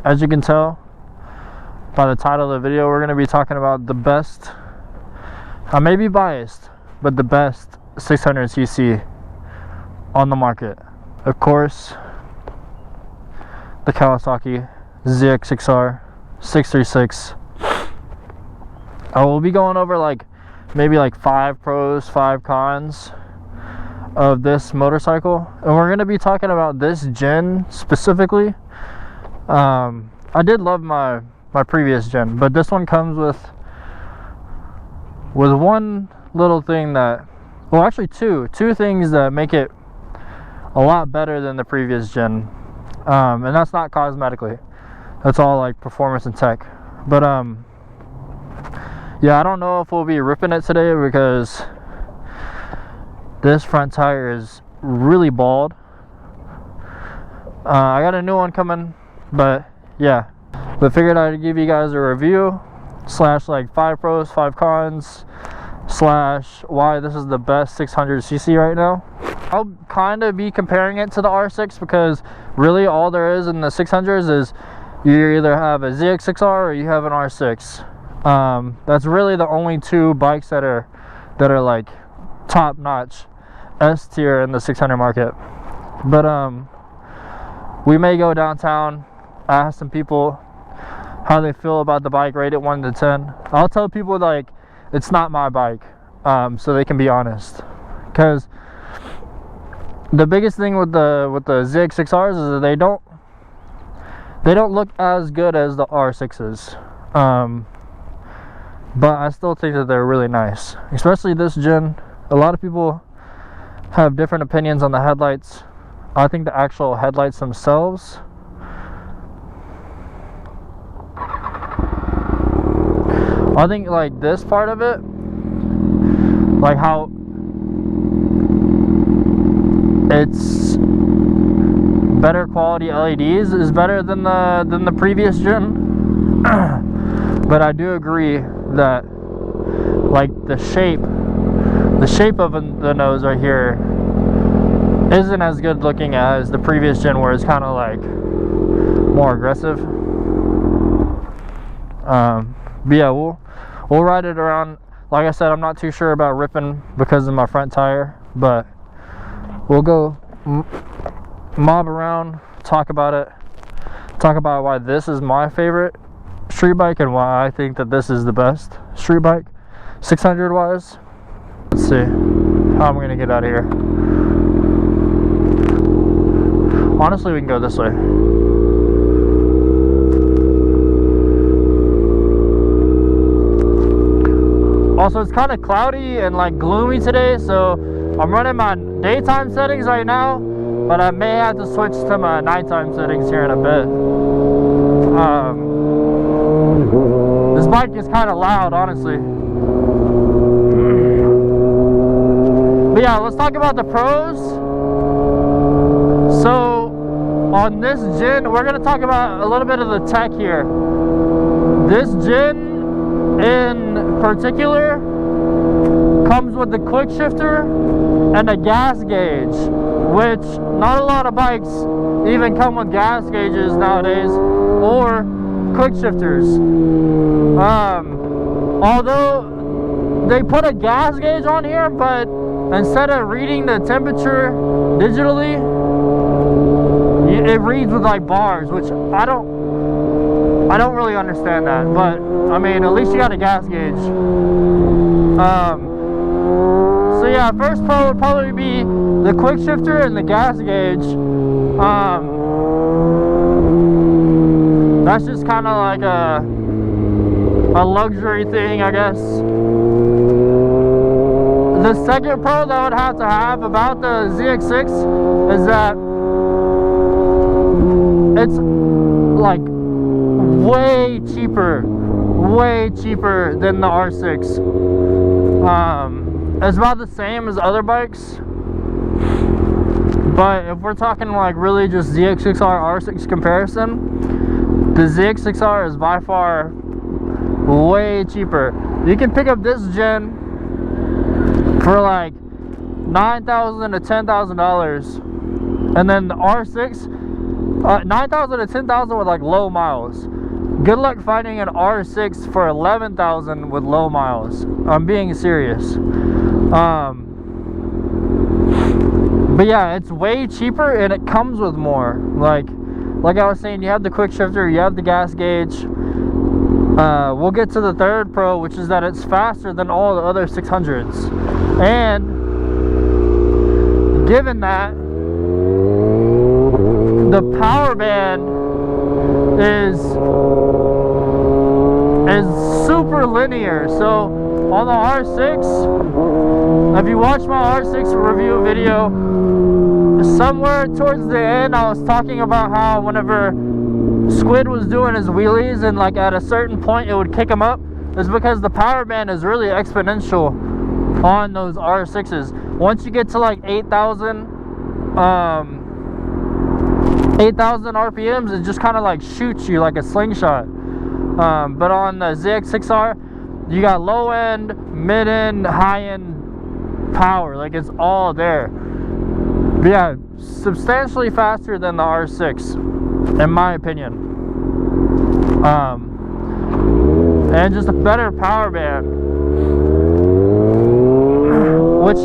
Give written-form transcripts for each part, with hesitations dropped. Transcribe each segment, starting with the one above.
as you can tell by the title of the video, we're going to be talking about the best, I may be biased, but the best 600cc on the market. Of course, the Kawasaki ZX6R 636. I will be going over maybe 5 pros, 5 cons of this motorcycle, and we're going to be talking about this gen specifically. I did love my previous gen, but this one comes with one little thing that, well, actually two things that make it a lot better than the previous gen, and that's not cosmetically, that's all like performance and tech. But yeah, I don't know if we'll be ripping it today because this front tire is really bald. I got a new one coming, but yeah, but figured I'd give you guys a review slash 5 pros, 5 cons slash why this is the best 600cc right now. I'll kind of be comparing it to the R6 because really all there is in the 600s is you either have a ZX6R or you have an R6. That's really the only 2 bikes that are like top notch S tier in the 600 market. But we may go downtown, ask some people how they feel about the bike, rate it 1 to 10. I'll tell people it's not my bike, so they can be honest. Because the biggest thing with the ZX6Rs is that they don't look as good as the R6s. But I still think that they're really nice, especially this gen. A lot of people have different opinions on the headlights. I think the actual headlights themselves, I think this part of it, how it's better quality LEDs is better than the previous gen. But I do agree that the shape of the nose right here isn't as good looking as the previous gen, where it's kind of more aggressive. But yeah, we'll ride it around. Like I said, I'm not too sure about ripping because of my front tire, but we'll go mob around, talk about it, talk about why this is my favorite street bike and why I think that this is the best street bike 600 wise. Let's see how I'm gonna get out of here. Honestly, we can go this way. Also, it's kind of cloudy and gloomy today, so I'm running my daytime settings right now, but I may have to switch to my nighttime settings here in a bit. This bike is kind of loud, honestly. But yeah, let's talk about the pros. So on this gen, we're going to talk about a little bit of the tech here. This gen in particular comes with the quick shifter and a gas gauge, which not a lot of bikes even come with gas gauges nowadays or quick shifters. Although they put a gas gauge on here, but instead of reading the temperature digitally, it reads with bars, which I don't really understand that. But I mean, at least you got a gas gauge. So yeah, first pro would probably be the quick shifter and the gas gauge. That's just kind of like a luxury thing, I guess. The second pro that I would have to have about the ZX6 is that it's way cheaper than the R6. It's about the same as other bikes, but if we're talking really just ZX6R R6 comparison, the ZX6R is by far way cheaper. You can pick up this gen for $9,000 to $10,000, and then the R6 9,000 to 10,000 with like low miles. Good luck finding an R6 for 11,000 with low miles. I'm being serious. But yeah, it's way cheaper and it comes with more. Like I was saying, you have the quick shifter, you have the gas gauge. We'll get to the third pro, which is that it's faster than all the other 600s. And given that the power band is super linear, so on the R6, if you watch my R6 review video, somewhere towards the end I was talking about how whenever Squid was doing his wheelies and like at a certain point it would kick him up, is because the power band is really exponential on those R6s. Once you get to like 8,000 RPMs, it just kind of like shoots you like a slingshot. But on the ZX6R, you got low end, mid end, high end power, like it's all there. But yeah, substantially faster than the R6 in my opinion. And just a better power band, which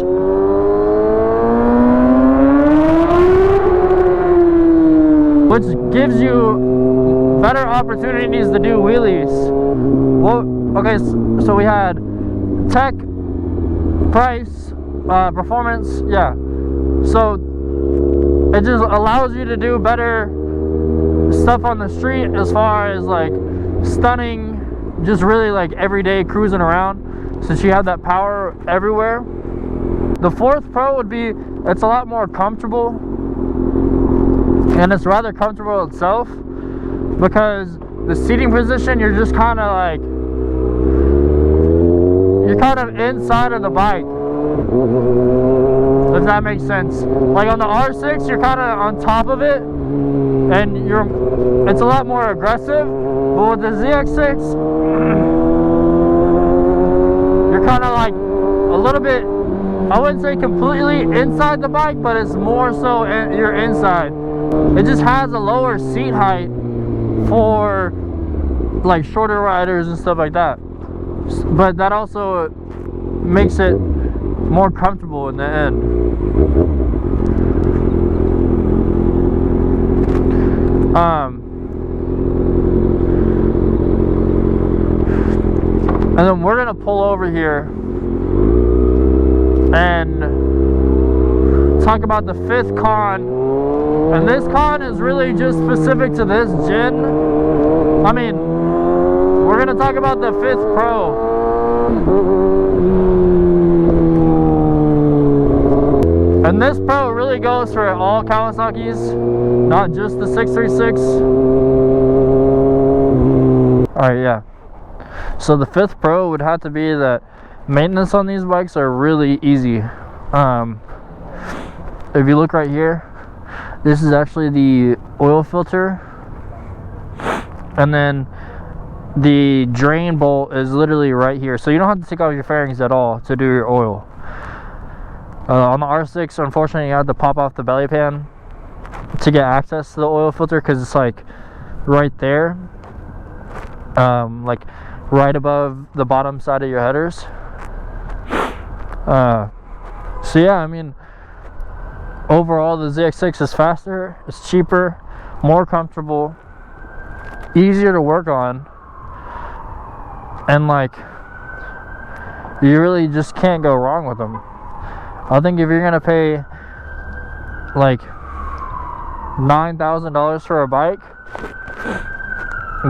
gives you better opportunities to do wheelies. Well, okay, so we had tech, price, performance, yeah. So it just allows you to do better stuff on the street as far as like stunning, just really like everyday cruising around, since you have that power everywhere. The fourth pro would be, it's a lot more comfortable, and it's rather comfortable itself, because the seating position, you're just kind of like, you're kind of inside of the bike, if that makes sense. Like on the R6, you're kind of on top of it, and it's a lot more aggressive. But with the ZX6, you're kind of like a little bit, I wouldn't say completely inside the bike, but it's more so you're inside. It just has a lower seat height for like shorter riders and stuff like that, but that also makes it more comfortable in the end. And then we're gonna pull over here and talk about the fifth con. And this con is really just specific to this gen. I mean, we're gonna talk about the fifth pro. And this pro really goes for all Kawasaki's, not just the 636. Alright, yeah. So the fifth pro would have to be that maintenance on these bikes are really easy. If you look right here, this is actually the oil filter, and then the drain bolt is literally right here, so you don't have to take off your fairings at all to do your oil. On the R6, unfortunately, you have to pop off the belly pan to get access to the oil filter, because it's like right there, like right above the bottom side of your headers. So yeah, I mean, overall the ZX6 is faster, it's cheaper, more comfortable, easier to work on, and like, you really just can't go wrong with them. I think if you're gonna pay like $9,000 for a bike,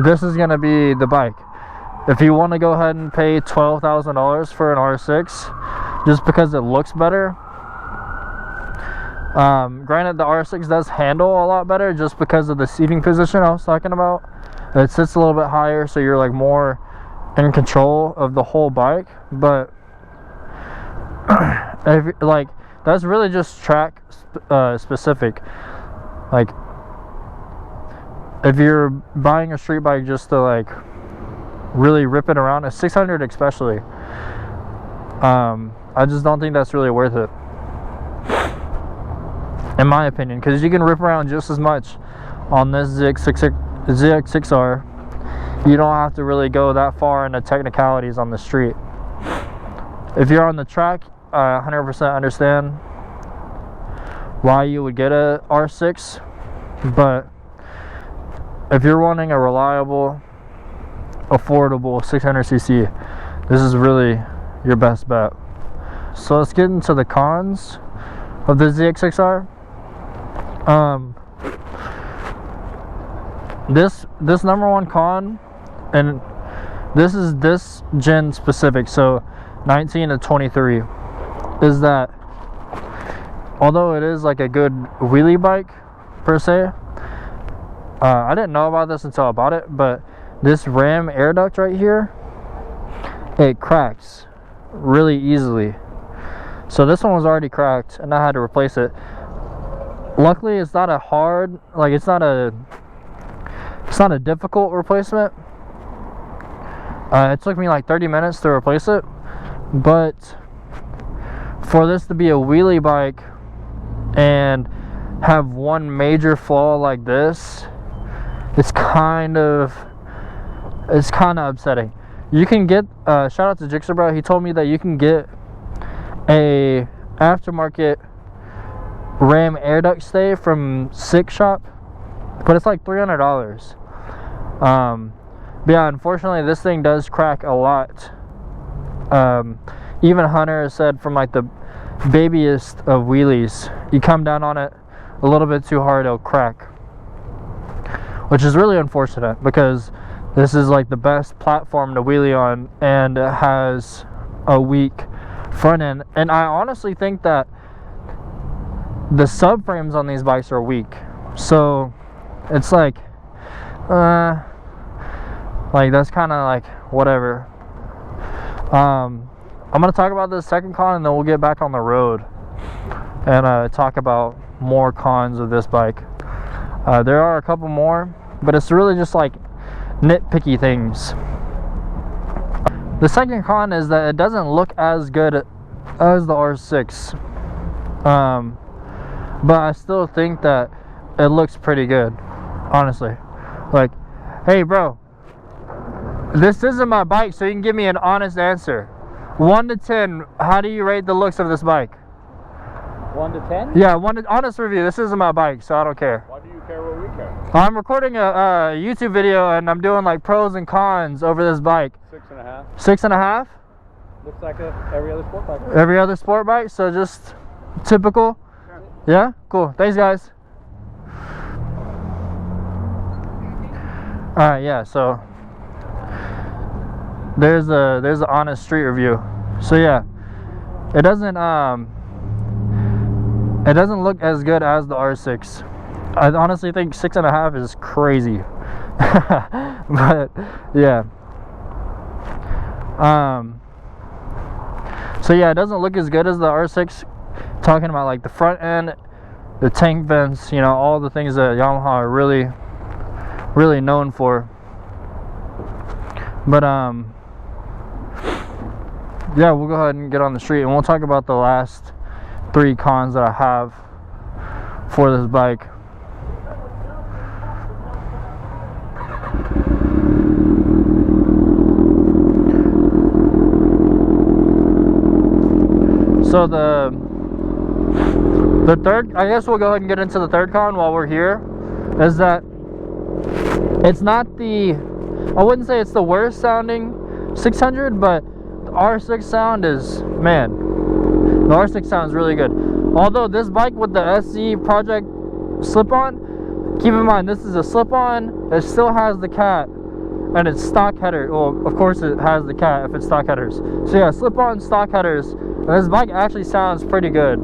this is gonna be the bike. If you want to go ahead and pay $12,000 for an R6 just because it looks better, granted the R6 does handle a lot better just because of the seating position I was talking about. It sits a little bit higher, so you're like more in control of the whole bike, but like, that's really just track specific. Like, if you're buying a street bike just to like really rip it around, a 600 especially, I just don't think that's really worth it, in my opinion, because you can rip around just as much on this ZX6R, you don't have to really go that far into technicalities on the street. If you're on the track, I 100% understand why you would get a R6, but if you're wanting a reliable, affordable 600cc, this is really your best bet. So let's get into the cons of the ZX6R. This number one con, and this is this gen specific, so 19 to 23, is that although it is like a good wheelie bike per se, I didn't know about this until I bought it, but this ram air duct right here, it cracks really easily. So this one was already cracked and I had to replace it. Luckily it's not a hard, like it's not a difficult replacement. It took me like 30 minutes to replace it, but for this to be a wheelie bike and have one major flaw like this, it's kind of upsetting. You can get shout out to Jixer Bro, he told me that you can get a aftermarket ram air duct stay from Sick Shop, but it's like $300. But yeah, unfortunately this thing does crack a lot. Even Hunter said from like the babiest of wheelies, you come down on it a little bit too hard, it'll crack, which is really unfortunate because this is like the best platform to wheelie on, and it has a weak front end. And I honestly think that the subframes on these bikes are weak, so it's like that's kind of like whatever. I'm gonna talk about this second con and then we'll get back on the road and talk about more cons of this bike. There are a couple more, but it's really just like nitpicky things. The second con is that it doesn't look as good as the R6, but I still think that it looks pretty good, honestly. Like, hey bro, this isn't my bike, so you can give me an honest answer. 1 to 10, how do you rate the looks of this bike? 1 to 10? Yeah, honest review. This isn't my bike, so I don't care. Why do you care what we care? I'm recording a YouTube video and I'm doing like pros and cons over this bike. 6.5. 6.5? Looks like every other sport bike. Every other sport bike, so just typical. Yeah, cool. Thanks, guys. All right, yeah. So there's an honest street review. So yeah, it doesn't look as good as the R6. I honestly think 6.5 is crazy. But yeah. So yeah, it doesn't look as good as the R6. Talking about like the front end, the tank vents, you know, all the things that Yamaha are really known for. But yeah, we'll go ahead and get on the street and we'll talk about the last 3 cons that I have for this bike. So the third, I guess we'll go ahead and get into the third con while we're here, is that it's not the, I wouldn't say it's the worst sounding 600, but the R6 sound is, man, the R6 sounds really good. Although this bike with the SC Project slip-on, keep in mind this is a slip-on, it still has the cat and it's stock header. Well, of course it has the cat if it's stock headers. So yeah, slip-on stock headers, and this bike actually sounds pretty good.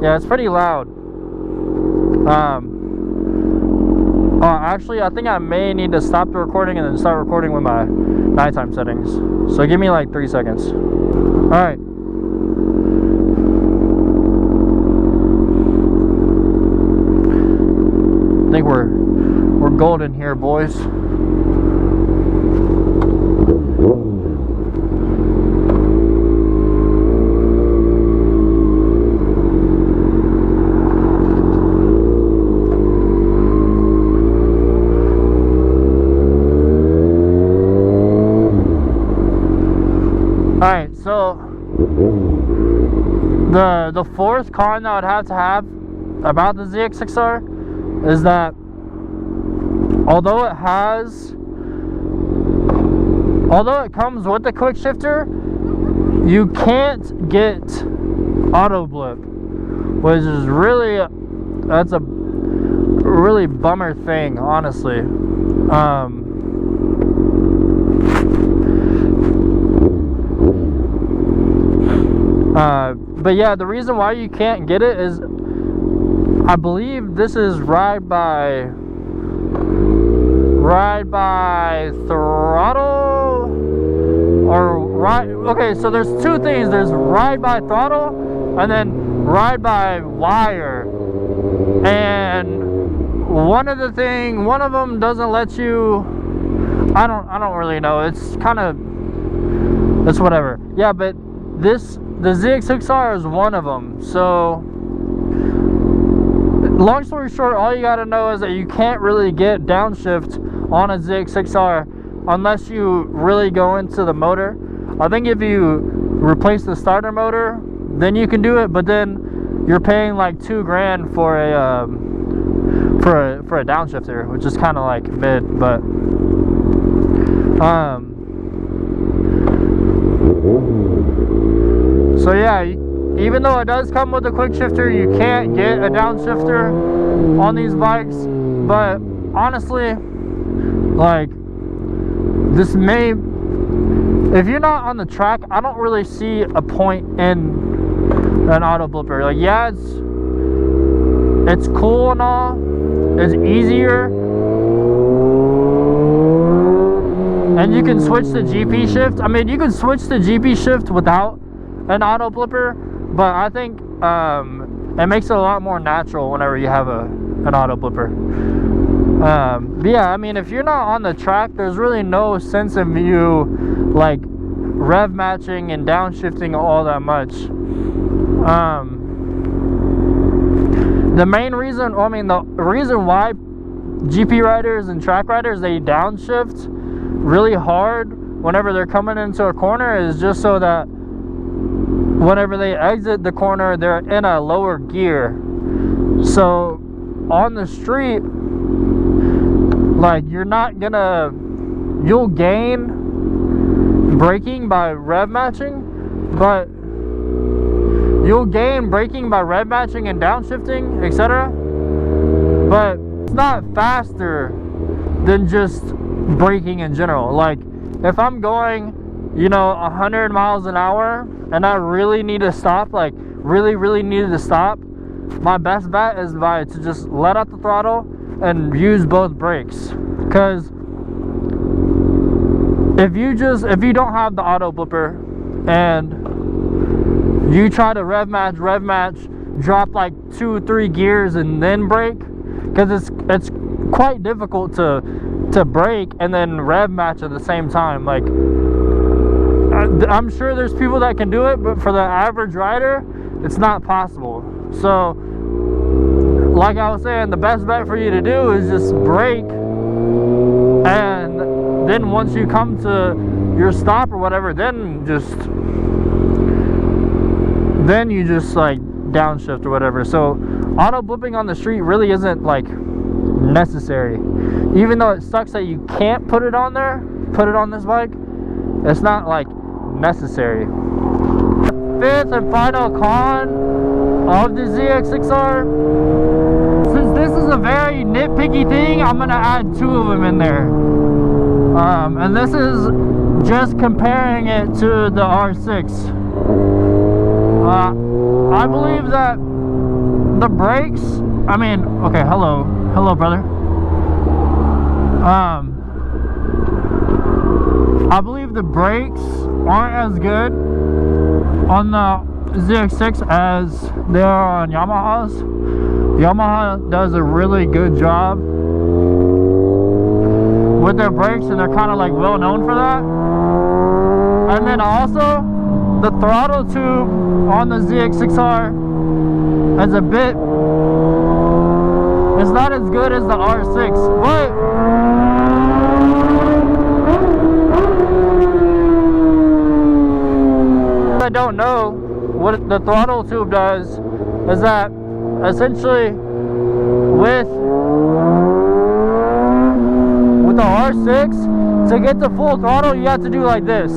Yeah, it's pretty loud. Actually, I think I may need to stop the recording and then start recording with my nighttime settings. So give me like 3 seconds. Alright. I think we're golden here, boys. The fourth con that I would have to have about the ZX6R is that although it comes with the quick shifter, you can't get auto blip, which is that's a really bummer thing, honestly. But yeah, the reason why you can't get it is, I believe this is ride by throttle or ride. Okay, so there's two things. There's ride by throttle and then ride by wire. And one of them doesn't let you. I don't really know. It's whatever. Yeah, but the ZX6R is one of them. So long story short, all you gotta know is that you can't really get downshift on a ZX6R unless you really go into the motor. I think if you replace the starter motor, then you can do it, but then you're paying like $2,000 for a downshifter, which is kind of like mid. But so yeah, even though it does come with a quick shifter, you can't get a downshifter on these bikes. But honestly, like, this may, if you're not on the track, I don't really see a point in an auto blipper. Like, yeah, it's cool and all, it's easier, and you can switch to GP shift. I mean, you can switch to GP shift without an auto blipper, but I think it makes it a lot more natural whenever you have an auto blipper. But yeah, I mean, if you're not on the track, there's really no sense in you like rev matching and downshifting all that much. The main reason, the reason why GP riders and track riders, they downshift really hard whenever they're coming into a corner is just so that whenever they exit the corner, they're in a lower gear. So on the street, like, you'll gain braking by rev matching, but you'll gain braking by rev matching and downshifting, etc. But it's not faster than just braking in general. Like, if I'm going, 100 miles an hour and I really need to stop, like really needed to stop, my best bet is to just let out the throttle and use both brakes. Because if you don't have the auto blipper and you try to rev match, drop like 2-3 gears and then brake, because it's quite difficult to brake and then rev match at the same time. Like, I'm sure there's people that can do it, but for the average rider, it's not possible. So, like I was saying, the best bet for you to do is just brake, and then once you come to your stop or whatever, then you just like downshift or whatever. So auto blipping on the street really isn't like necessary. Even though it sucks that you can't put it on this bike, it's not like necessary. Fifth and final con of the ZX6R, since this is a very nitpicky thing, I'm gonna add 2 of them in there. And this is just comparing it to the R6. I believe that the brakes, okay, hello brother. I believe the brakes aren't as good on the ZX6 as they are on Yamaha's. Yamaha does a really good job with their brakes, and they're kind of like well known for that. And then also the throttle tube on the ZX6R is it's not as good as the R6, but I don't know what the throttle tube does is that essentially with the R6, to get the full throttle, you have to do like this.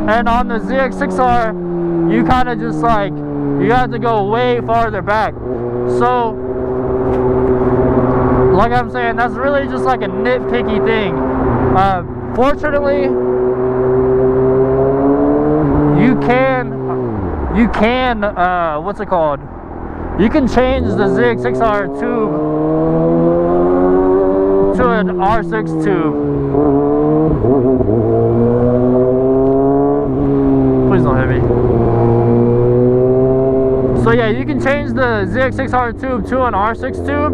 And on the ZX6R, you kind of just like, you have to go way farther back. So, like I'm saying, that's really just like a nitpicky thing. Fortunately, you can, what's it called? You can change the ZX6R tube to an R6 tube. Please don't hit me. So yeah, you can change the ZX6R tube to an R6 tube,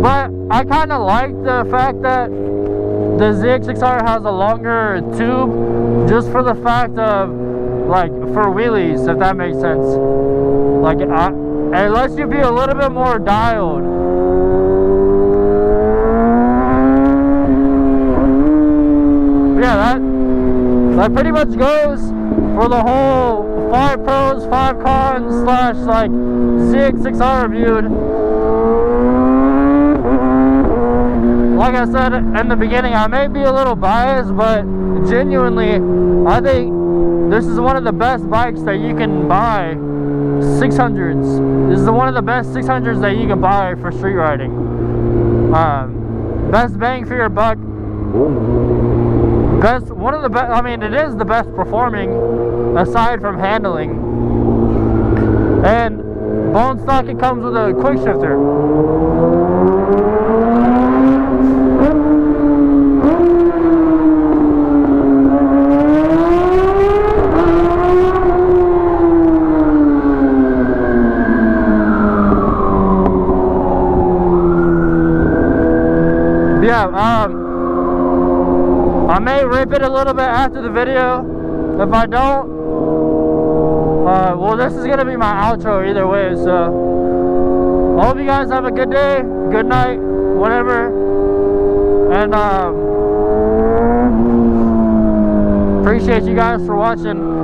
but I kind of like the fact that the ZX6R has a longer tube, just for the fact of, like, for wheelies, if that makes sense. Like, it lets you be a little bit more dialed. Yeah, that pretty much goes for the whole 5 pros, 5 cons / like ZX6R reviewed. Like I said in the beginning, I may be a little biased, but genuinely, I think this is one of the best bikes that you can buy. 600s. This is one of the best 600s that you can buy for street riding. Best bang for your buck. One of the best. I mean, it is the best performing, aside from handling. And bone stock, it comes with a quick shifter. Yeah, I may rip it a little bit after the video. If I don't, well, this is gonna be my outro either way. So I hope you guys have a good day, good night, whatever, and appreciate you guys for watching.